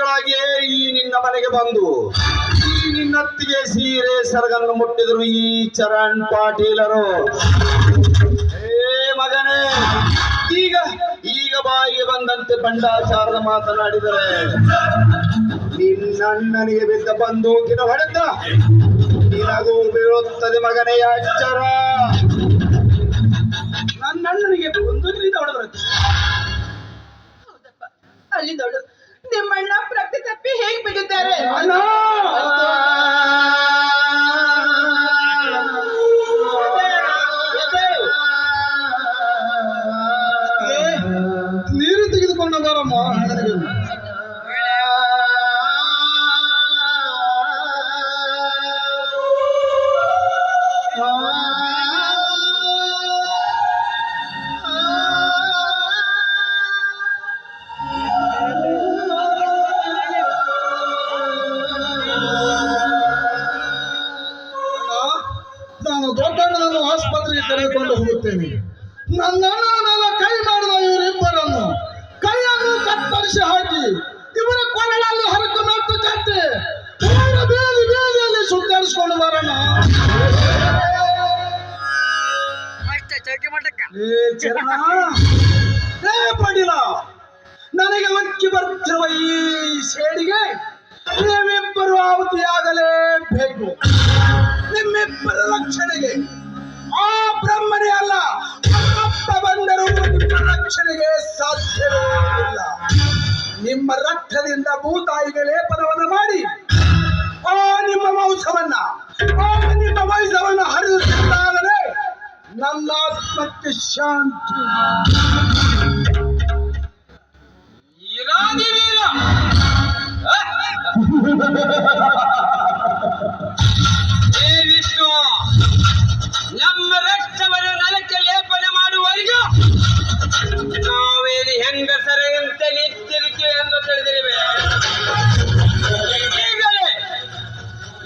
ದಿನಗಳಾಗಿಯೇ ಈ ನಿನ್ನ ಮನೆಗೆ ಬಂದು ಈ ನಿನ್ನತ್ತಿಗೆ ಸೀರೆ ಸರಗನ್ನು ಮುಟ್ಟಿದರು ಈ ಚರಣ್ ಪಾಟೀಲರು. ಏ ಮಗನೇ, ಈಗ ಈಗ ಬಾಯಿಗೆ ಬಂದಂತೆ ಬಂಡಾಚಾರದ ಮಾತನಾಡಿದರೆ ನಿನ್ನಣ್ಣನಿಗೆ ಬಿದ್ದ ಬಂದೂಕಿನ ಹೊಡೆತ ನಿನಗೂ ಬೀಳುತ್ತದೆ ಮಗನೇ, ಎಚ್ಚರ. ನನ್ನಣ್ಣನಿಗೆ ಬಂದೂಕಿನಿಂದ ಹೊಡೆದ್ರಂತೆ? ಅಲ್ಲಿ ನೋಡು, ನಿಮ್ಮಣ್ಣ ಪ್ರತಿ ತಪ್ಪಿ ಹೇಗೆ ಬಿಟ್ಟಿದ್ದಾರೆ. ನೀರು ತೆಗೆದುಕೊಂಡು ಬರಮ್ಮ. ನಾನು ದೊಡ್ಡಣ್ಣನನ್ನು ಆಸ್ಪತ್ರೆಗೆ ಕರೆದುಕೊಂಡು ಹೋಗುತ್ತೇನೆ. ನನ್ನಣ್ಣನೆಲ್ಲ ಕೈ ಮಾಡಿದ ಇವರಿಬ್ಬರನ್ನು ಕೈಯನ್ನು ಕತ್ತರಿಸಿ ಹಾಕಿ ಇವರ ಕೊರಳಲ್ಲಿ ಹರಕು ಮೆಟ್ಟು ಕಟ್ಟಿ ಬೇಲಿ ಬೇಲಿಯಲ್ಲಿ ಸುತ್ತರಿಸಿಕೊಂಡು ಬರೋಣ. ಪಡಿಲ, ನನಗೆ ಒಕ್ಕಿ ಬರ್ತಿರುವ ಈ ಸೇಡಿಗೆ ನೀವಿಬ್ಬರು ಆಹುತಿಯಾಗಲೇಬೇಕು. ನಿಮ್ಮಿಬ್ಬರ ರಕ್ಷಣೆಗೆ ಆ ಬ್ರಹ್ಮನೇ ಅಲ್ಲ ಅಪ್ಪ ಬಂದರು ನಿಮ್ಮ ರಕ್ಷಣೆಗೆ ಸಾಧ್ಯವಿಲ್ಲ. ನಿಮ್ಮ ರಕ್ತದಿಂದ ಭೂತಾಯಿಗೆ ಲೇಪನವನ್ನು ಮಾಡಿ ನಿಮ್ಮ ವಯಸ್ಸವನ್ನ ಹರಿಯುತ್ತಿದ್ದಾದರೆ ನನ್ನ ಆತ್ಮಕ್ಕೆ ಶಾಂತಿ. ವಿಷ್ಣು, ನಮ್ಮ ರಕ್ತವನ್ನು ನೆಲಕ್ಕೆ ಲೇಪನೆ ಮಾಡುವವರೆಗೂ ನಾವೇನು ಹೆಂಗಸರಂತೆ ನಿಂತಿರುತ್ತೇವೆ ಎಂದು ತಿಳಿದಿರುವೆ. ಈಗಲೇ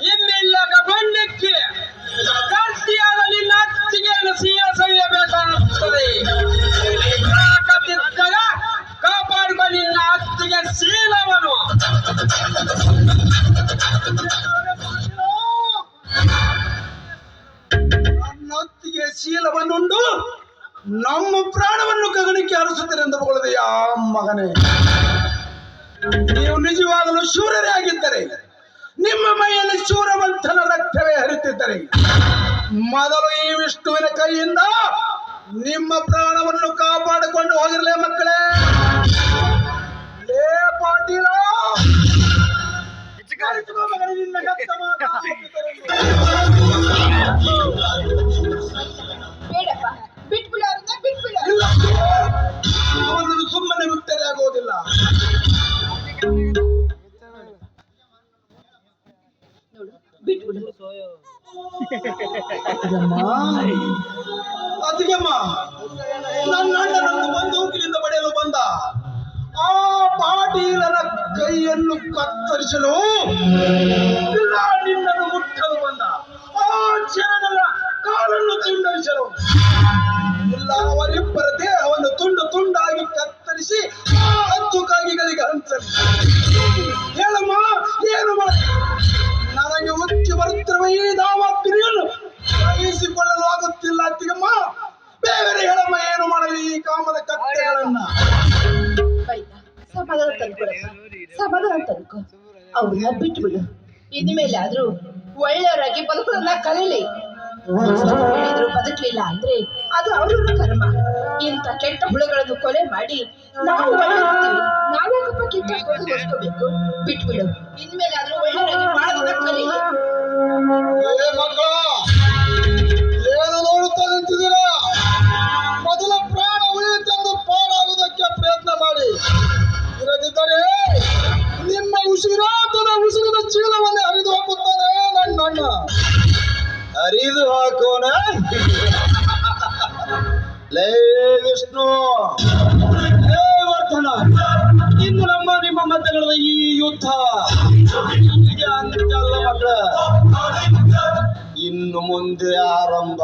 ನಿಮ್ಮೆಲ್ಲ ಬಣ್ಣಕ್ಕೆ ಗಟ್ಟಿಯಾದ ನಿನ್ನ ಅತ್ತಿಗೆಯನ್ನು ಸವಿಯಬೇಕಾಗುತ್ತದೆ. ಕಾಪಾಡುವ ನಿನ್ನ ಅತ್ತಿಗೆ ಶೀಲವನ್ನು. ನನ್ನೊತ್ತಿಗೆ ಶೀಲವನ್ನುಂಡು ನಮ್ಮ ಪ್ರಾಣವನ್ನು ಗಗನಕ್ಕೆ ಹರಿಸುತ್ತಾರೆ ಎಂದು ಬಗಳದೆಯಾ ಮಗನೇ? ನೀವು ನಿಜವಾಗಲೂ ಶೂರರೇ ಆಗಿದ್ದರೆ ನಿಮ್ಮ ಮೈಯಲ್ಲಿ ಶೂರವಂತನ ರಕ್ತವೇ ಹರಿತಿದ್ದರೆ ಮೊದಲು ಈ ವಿಷ್ಣುವಿನ ಕೈಯಿಂದ ನಿಮ್ಮ ಪ್ರಾಣವನ್ನು ಕಾಪಾಡಿಕೊಂಡು ಹೋಗಿರಲೇ ಮಕ್ಕಳೇ. ಲೇ ಪಾಟೀಲ, ಬೇಡಪ್ಪ, ಬಿಟ್ಬಿಡ, ಬಿಟ್ಬಿಡ. ಅವನನ್ನು ಸುಮ್ಮನೆ ಬಿಟ್ಟರೆ ಆಗೋದಿಲ್ಲ. ನೋಡು, ಬಿಟ್ಬಿಡು. ಅತಿಗಮ್ಮ, ನನ್ನ ಅಣ್ಣನನ್ನು ಬಂದೂಕಿನಿಂದ ಪಡೆಯಲು ಬಂದ ಆ ಪಾಟೀಲನ ಕೈಯನ್ನು ಕತ್ತರಿಸಲು ಇಲ್ಲ, ನಿನ್ನನ್ನು ಮುಟ್ಟಲು ಬಂದ ಆ ಚರಣನ ಕಾಲನ್ನು ತುಂಡರಿಸಲು ಇಲ್ಲ, ಅವರಿಬ್ಬರ ದೇಹವನ್ನು ತುಂಡು ತುಂಡಾಗಿ ಕತ್ತರಿಸಿ ಆ ಹತ್ತು ಕಾಗಿಗಳಿಗೆ ಹಂಚಲು. ಹೇಳಮ್ಮ, ಏನು ಮಾಡಿ ನನಗೆ ಉಚ್ಚಿ ಬರುತ್ತಿರುವ ಈ ದಾವಾಗ್ನಿಯನ್ನು ಸಹಿಸಿಕೊಳ್ಳಲು ಆಗುತ್ತಿಲ್ಲ. ಅತ್ತಿಗಮ್ಮ, ಬೇಗನೆ ಹೇಳಮ್ಮ, ಏನು ಮಾಡಲಿ ಈ ಕಾಮದ ಕತ್ತೆಗಳನ್ನ? ಸಮಾಧಾನ ತಂದ್ಕೊಡಪ್ಪ, ಸಮಾಧಾನ ತಂದ್ಕೊ. ಅವ್ರನ್ನ ಬಿಟ್ಬಿಡು. ಇನ್ಮೇಲಾದ್ರೂ ಒಳ್ಳೆಯವರಾಗಿ ಬದುಕೋದನ್ನ ಕಲೀಲಿ. ಹೇಳಿದ್ರು ಬದುಕಲಿಲ್ಲ ಅಂದ್ರೆ ಅದು ಅವ್ರವ್ರ ಕರ್ಮ. ಇಂಥ ಕೆಟ್ಟ ಹುಳುಗಳನ್ನು ಕೊಲೆ ಮಾಡಿ ನಾವು ಒಳ್ಳೆಯಿರ್ತೀವಿ. ನಾವ್ಯಾಕಪ್ಪ ಕೆಟ್ಟ ಹೊಸ್ಕೋಬೇಕು? ಬಿಟ್ಬಿಡು. ಇನ್ಮೇಲಾದ್ರೂ ಒಳ್ಳೆಯವರಾಗಿ ಮಾಡೋದನ್ನ ಕಲೀಲಿ. ಮಕ್ಕಳ, ಏನು ನೋಡುತ್ತಾ ನಿಂತಿದ್ದೀರಾ? ಮೊದಲ ಪ್ರಾಣ ಉಳಿಯುತ್ತೆಂದು ಪಾರಾಗುವುದಕ್ಕೆ ಪ್ರಯತ್ನ ಮಾಡಿ. ಇರದಿದ್ದರೆ ನಿಮ್ಮ ಉಸಿರಿನ ಚೀಲವನ್ನೇ ಹರಿದು ಹಾಕುತ್ತಾನೆ ನನ್ನ ಅಣ್ಣ. ಹರಿದು ಹಾಕೋಣ? ಲೇ ವಿಷ್ಣು, ಲೇ ವರ್ಧನ, ಇನ್ನು ನಿಮ್ಮ ಮಧ್ಯಗಳ ಈ ಯುದ್ಧ ಅಂತಲ್ಲ ಮಕ್ಕಳ, ಇನ್ನು ಮುಂದೆ ಆರಂಭ.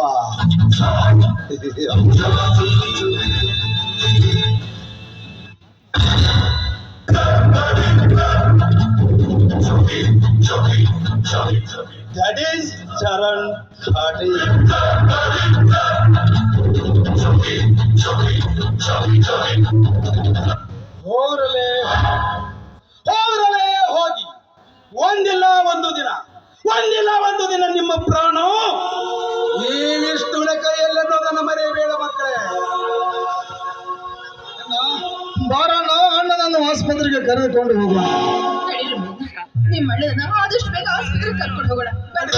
ಚರಣ್ ಘಾಟಿ. ಹೋರಲೇ ಹೋರಲೇ ಹೋಗಿ ಒಂದಿಲ್ಲ ಒಂದು ದಿನ ನಿಮ್ಮ ಪ್ರಾಣ ಈ ವಿಷ್ಣುವಿನ ಕೈಯಲ್ಲನ್ನೋದನ್ನು ಮರೆಯಬೇಡ ಮಕ್ಕಳೇ. ಬಾರಣ್ಣ, ಅಣ್ಣನನ್ನು ಆಸ್ಪತ್ರೆಗೆ ಕರೆದುಕೊಂಡು ಹೋಗೋಣ. ನಡೀರಿ ಮೈದ. ನಿಮ್ಮ ಅಣ್ಣನ ಆದಷ್ಟು ಬೇಗ ಆಸ್ಪತ್ರೆಗೆ ಕರ್ಕೊಂಡು ಹೋಗೋಣ. ಬನ್ನಿ.